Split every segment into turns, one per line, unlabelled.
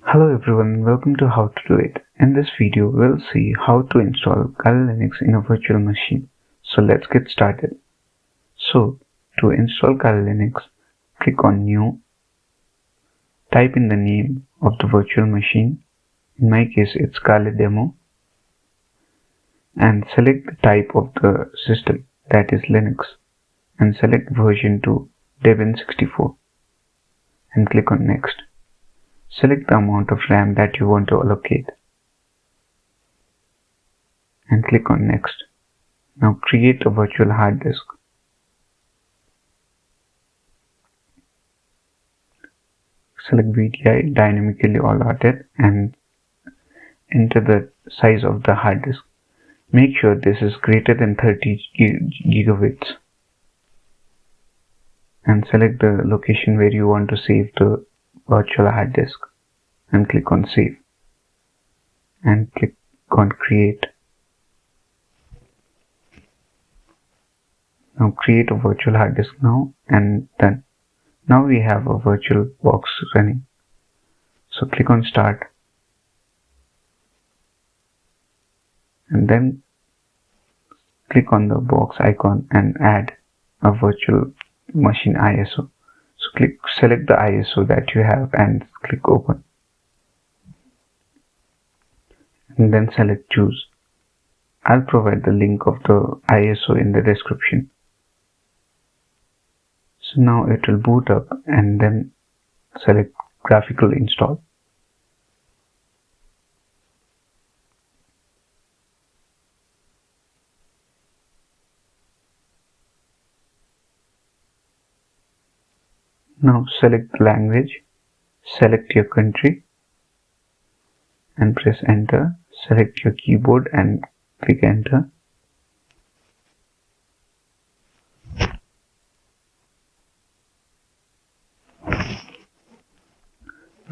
Hello everyone, welcome to How to Do It. In this video, we'll see how to install Kali Linux in a virtual machine. So let's get started. So, to install Kali Linux, click on New, type in the name of the virtual machine. In my case, it's Kali Demo, and select the type of the system, that is Linux, and select version to Debian-64, and click on Next. Select the amount of RAM that you want to allocate and click on Next. Now create a virtual hard disk. Select VDI dynamically allotted and enter the size of the hard disk. Make sure this is greater than 30 gigabits and select the location where you want to save the virtual hard disk and click on Save and click on Create. Now create a virtual hard disk now and done. Now we have a virtual box running. So click on Start and then click on the box icon and add a virtual machine ISO. So select the ISO that you have and click Open. And then select Choose. I'll provide the link of the ISO in the description. So now it will boot up and then select Graphical Install. Now select the language, select your country and press Enter. Select your keyboard and click Enter.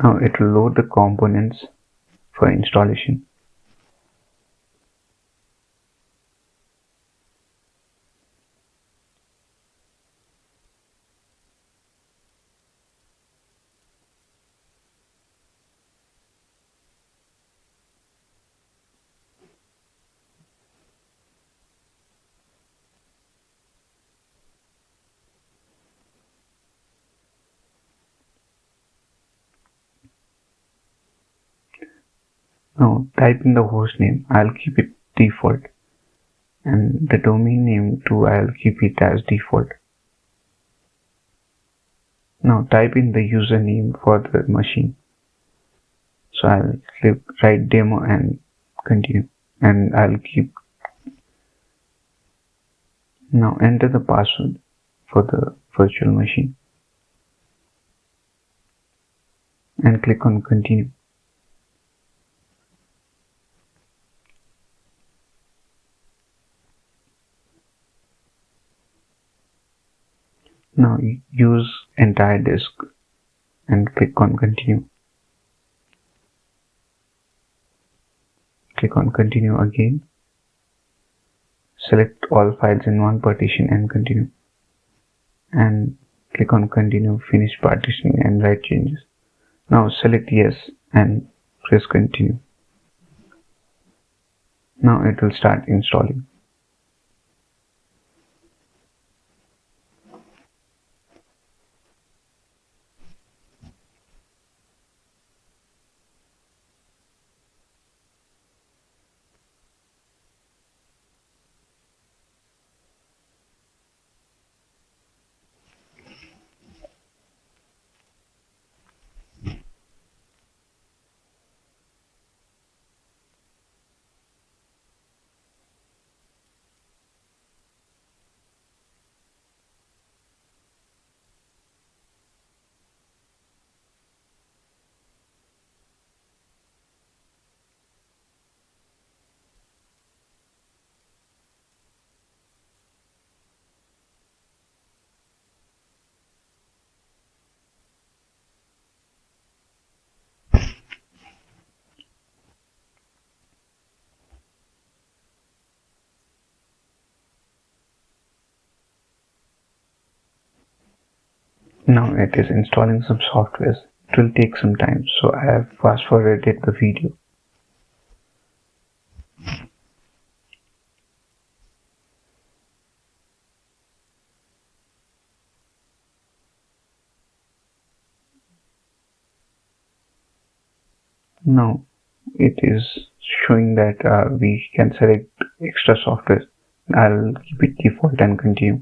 Now it will load the components for installation. Now type in the host name. I'll keep it default, and the domain name too, I'll keep it as default. Now type in the username for the machine. So I'll write demo and continue, and I'll keep. Now enter the password for the virtual machine and click on continue. Now use entire disk and click on continue. Click on continue again. Select all files in one partition and continue. And click on continue, finish partitioning and write changes. Now select yes and press continue. Now it will start installing. Now it is installing some software will take some time, so I have fast forwarded the video. Now it is showing that we can select extra software. I'll keep it default and continue.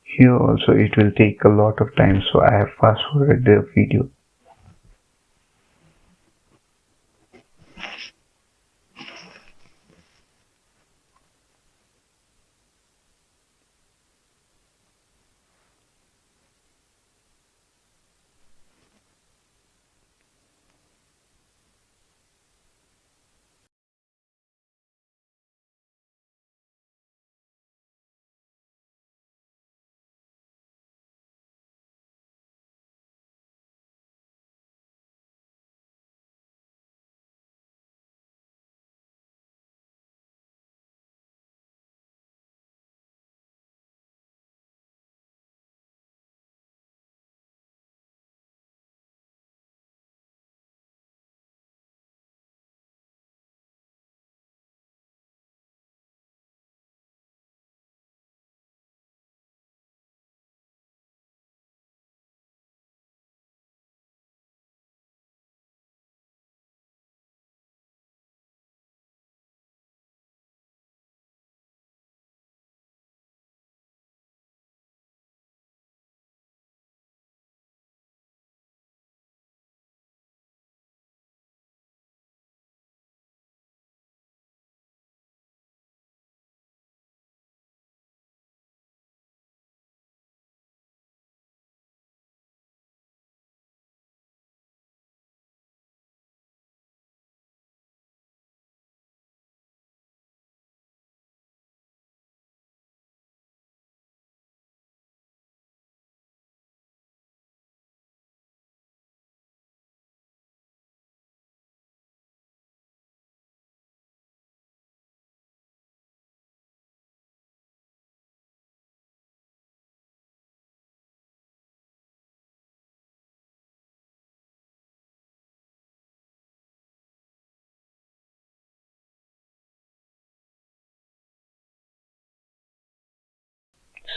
Here also it will take a lot of time, so I have fast forwarded the video.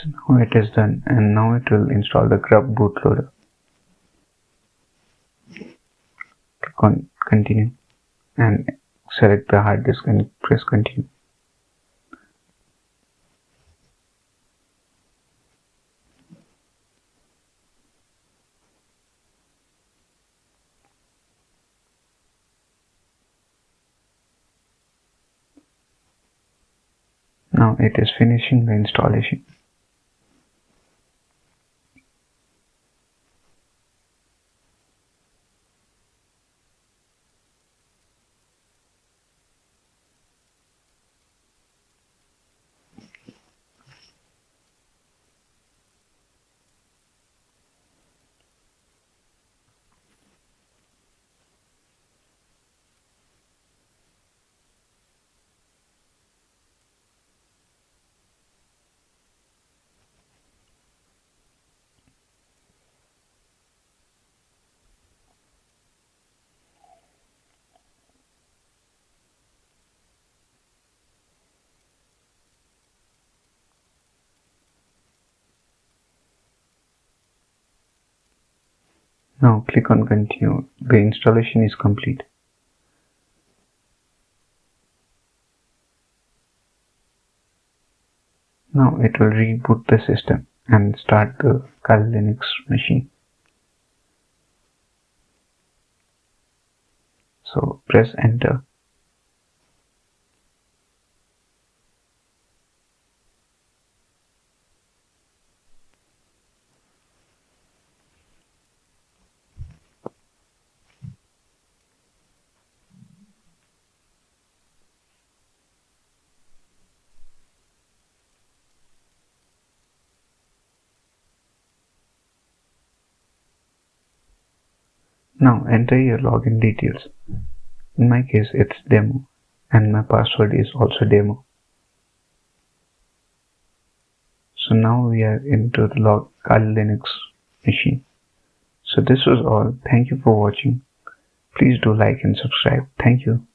So now it is done, and now it will install the grub bootloader. Click on continue and select the hard disk and press continue. Now it is finishing the installation. Now click on continue. The installation is complete. Now it will reboot the system and start the Kali Linux machine. So press enter. Now enter your login details. In my case it's demo and my password is also demo. So now we are into the local Linux machine. So this was all. Thank you for watching. Please do like and subscribe. Thank you.